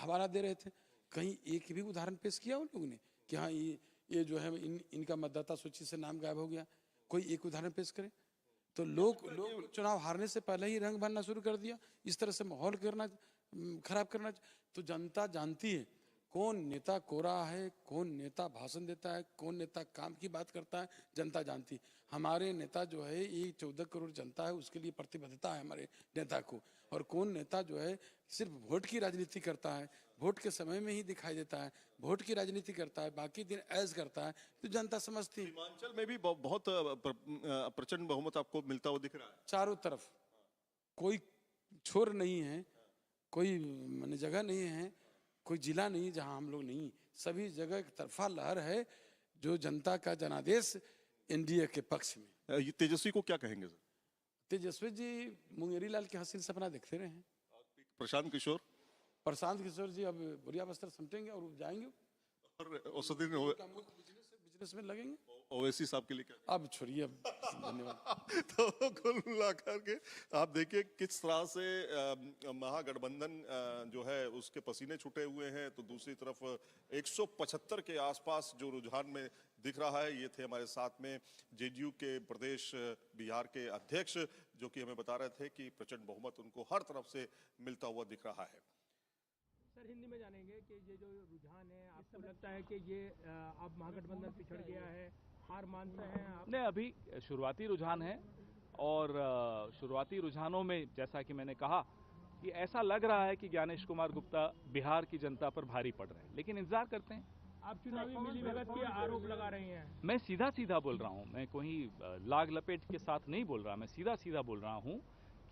हवाला दे रहे थे। कहीं एक भी उदाहरण पेश किया उन लोगों ने कि हाँ ये जो है इनका मतदाता सूची से नाम गायब हो गया? कोई एक उदाहरण पेश करे? तो लोग चुनाव हारने से पहले ही रंग भरना शुरू कर दिया, इस तरह से माहौल खराब करना। तो जनता जानती है कौन नेता कोरा है, कौन नेता भाषण देता है, कौन नेता काम की बात करता है, जनता जानती। हमारे नेता जो है ये 14 करोड़ जनता है, उसके लिए प्रतिबद्धता है हमारे नेता को। और कौन नेता जो है सिर्फ वोट की राजनीति करता है, वोट के समय में ही दिखाई देता है, वोट की राजनीति करता है, बाकी दिन ऐश करता है, तो जनता समझती है। हिमाचल में भी बहुत प्रचंड बहुमत आपको मिलता हुआ दिख रहा है। चारों तरफ कोई छोर नहीं है, कोई माने जगह नहीं है, कोई जिला नहीं जहां हम लोग नहीं, सभी जगह एक तरफा लहर है जो जनता का जनादेश एनडीए के पक्ष में। ये तेजस्वी को क्या कहेंगे सर? तेजस्वी जी मुंगेरी लाल के हसीन सपना देखते रहे हैं। प्रशांत किशोर जी अब बुढ़िया बस्तर समटेंगे और जाएंगे और औसतन बिजनेस में लगेंगे। ओवैसी साहब के लिए क्या? अब छोड़िए, अब धन्यवाद। तो कुल मिलाकर के आप देखिए किस तरह से महागठबंधन जो है उसके पसीने छूटे हुए हैं, तो दूसरी तरफ 175 के आसपास जो रुझान में दिख रहा है। ये थे हमारे साथ में जेडीयू के प्रदेश बिहार के अध्यक्ष, जो कि हमें बता रहे थे कि प्रचंड बहुमत उनको हर तरफ से मिलता हुआ दिख रहा है। सर हिंदी में जानेंगे कि ये जो रुझान है, आपको लगता है कि ये अब महागठबंधन पिछड़ गया है, हार मानते हैं आप? नहीं, अभी शुरुआती रुझान है और शुरुआती रुझानों में जैसा कि मैंने कहा कि ऐसा लग रहा है कि ज्ञानेश कुमार गुप्ता बिहार की जनता पर भारी पड़ रहे हैं, लेकिन इंतजार करते हैं। आप चुनावी मिलीभगत के आरोप लगा रहे हैं। मैं सीधा सीधा बोल रहा हूं, मैं कोई लाग लपेट के साथ नहीं बोल रहा, मैं सीधा सीधा बोल रहा हूं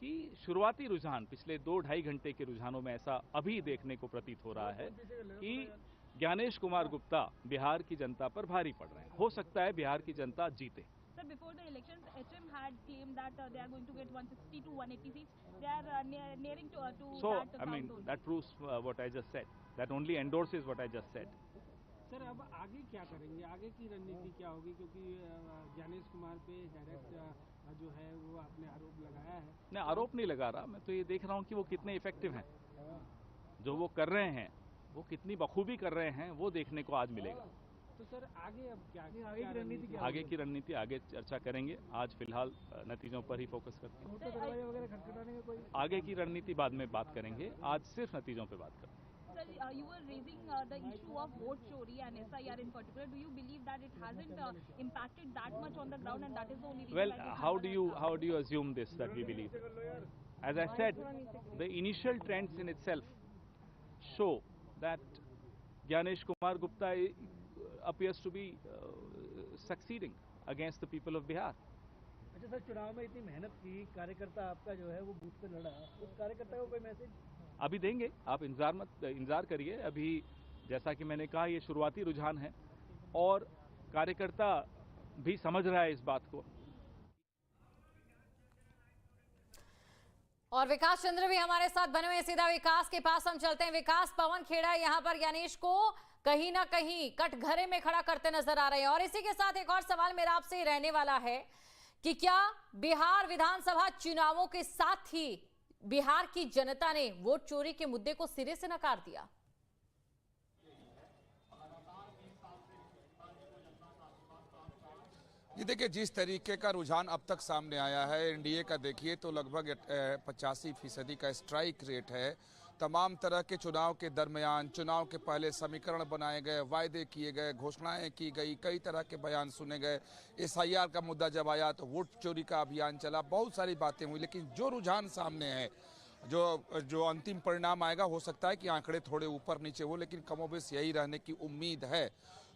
कि शुरुआती रुझान पिछले 2-2.5 घंटे के रुझानों में ऐसा अभी देखने को प्रतीत हो रहा है कि ज्ञानेश कुमार गुप्ता बिहार की जनता पर भारी पड़ रहे हैं। हो सकता है बिहार की जनता जीते। Sir, before the elections, HM had claimed that they are going to get 160 to 180 seats. They are nearing to So, that I mean, count. that proves what I just said. That only endorses what I just said. Sir अब आगे क्या करेंगे, आगे की रणनीति क्या होगी, क्योंकि ज्ञानेश कुमार पे डायरेक्ट जो है वो आपने आरोप लगाया है? मैं आरोप नहीं लगा रहा, मैं तो ये देख रहा हूँ कि वो कितने इफेक्टिव हैं। जो वो कर रहे हैं वो कितनी बखूबी कर रहे हैं वो देखने को आज मिलेगा। तो सर आगे अब क्या आगे की रणनीति क्या? आगे की रणनीति आगे चर्चा करेंगे, आज फिलहाल नतीजों पर ही फोकस करते हैं। दरवाजे वगैरह खटखटाने में कोई? आगे की रणनीति बाद में बात करेंगे, आज सिर्फ नतीजों पर बात करेंगे। Sir, you were raising the issue of vote chori and SIR in particular. Do you believe that it hasn't impacted that much on the ground, and that is the only reason? Well, how do you assume this that we believe? As I said, the initial trends in itself show that Gyanesh Kumar Gupta appears to be succeeding against the people of Bihar. अच्छा sir, चुनाव में इतनी मेहनत की, कार्यकर्ता आपका जो है वो बूथ पे लड़ा, उस कार्यकर्ता को कोई मैसेज अभी देंगे, आप इंतजार करिए। अभी जैसा कि मैंने कहा ये शुरुआती रुझान है और कार्यकर्ता भी समझ रहा है इस बात को। और विकास चंद्र भी हमारे साथ बने हुए, सीधा विकास के पास हम चलते हैं। विकास, पवन खेड़ा यहां पर ज्ञानेश को कहीं ना कहीं कटघरे में खड़ा करते नजर आ रहे हैं, और इसी के साथ एक और सवाल मेरा आपसे रहने वाला है कि क्या बिहार विधानसभा चुनावों के साथ ही बिहार की जनता ने वोट चोरी के मुद्दे को सिरे से नकार दिया? ये देखिए, जिस तरीके का रुझान अब तक सामने आया है एनडीए का, देखिए तो लगभग 85% का स्ट्राइक रेट है। तमाम तरह के चुनाव के दरमियान, चुनाव के पहले समीकरण बनाए गए, वायदे किए गए, घोषणाएं की गई, कई तरह के बयान सुने गए। SIR का मुद्दा जब आया तो वोट चोरी का अभियान चला, बहुत सारी बातें हुई। लेकिन जो रुझान सामने है, जो अंतिम परिणाम आएगा, हो सकता है कि आंकड़े थोड़े ऊपर नीचे हो, लेकिन कमोबेश यही रहने की उम्मीद है।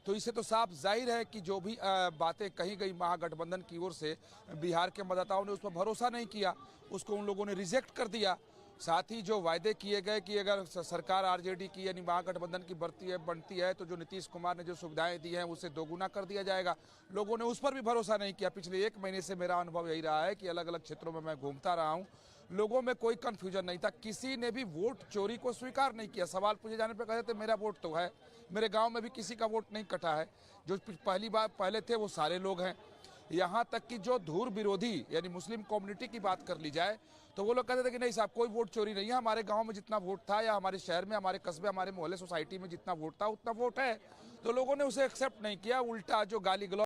तो इससे तो साफ जाहिर है कि जो भी बातें कही गई महागठबंधन की ओर से, बिहार के मतदाताओं ने उस पर भरोसा नहीं किया, उसको उन लोगों ने रिजेक्ट कर दिया। साथ ही जो वायदे किए गए कि अगर सरकार आरजेडी की यानी महागठबंधन की बनती है तो जो नीतीश कुमार ने जो सुविधाएं दी हैं उसे दोगुना कर दिया जाएगा, लोगों ने उस पर भी भरोसा नहीं किया। पिछले 1 महीने से मेरा अनुभव यही रहा है कि अलग अलग क्षेत्रों में मैं घूमता रहा हूं, लोगों में कोई कंफ्यूजन नहीं था, किसी ने भी वोट चोरी को स्वीकार नहीं किया। सवाल पूछे जाने पर कहते थे मेरा वोट तो है, मेरे गाँव में भी किसी का वोट नहीं कटा है, जो पहले थे वो सारे लोग हैं। यहाँ तक कि जो धूर विरोधी यानी मुस्लिम कम्युनिटी की बात कर ली जाए तो वो लोग कहते थे कि नहीं साहब कोई वोट चोरी नहीं है, हमारे गांव में जितना वोट था या हमारे शहर में, हमारे कस्बे, हमारे मोहल्ले, सोसाइटी में जितना वोट था उतना वोट है। तो लोगों ने उसे एक्सेप्ट नहीं किया, उल्टा जो गाली गलौज